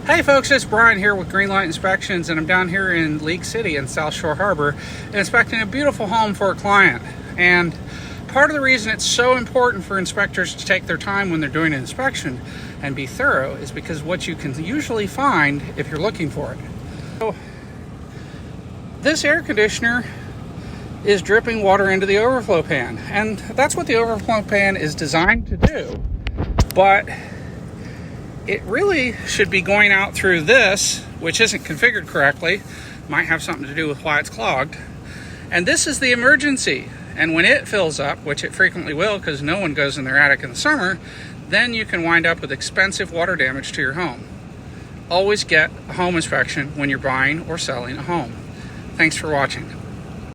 Hey folks, it's Brian here with Greenlight Inspections, and I'm down here in League City in South Shore Harbor inspecting a beautiful home for a client. And part of the reason it's so important for inspectors to take their time when they're doing an inspection and be thorough is because what you can usually find if you're looking for it. So, this air conditioner is dripping water into the overflow pan, and that's what the overflow pan is designed to do. But it really should be going out through this, which isn't configured correctly. Might have something to do with why it's clogged. And this is the emergency. And when it fills up, which it frequently will because no one goes in their attic in the summer, then you can wind up with expensive water damage to your home. Always get a home inspection when you're buying or selling a home. Thanks for watching.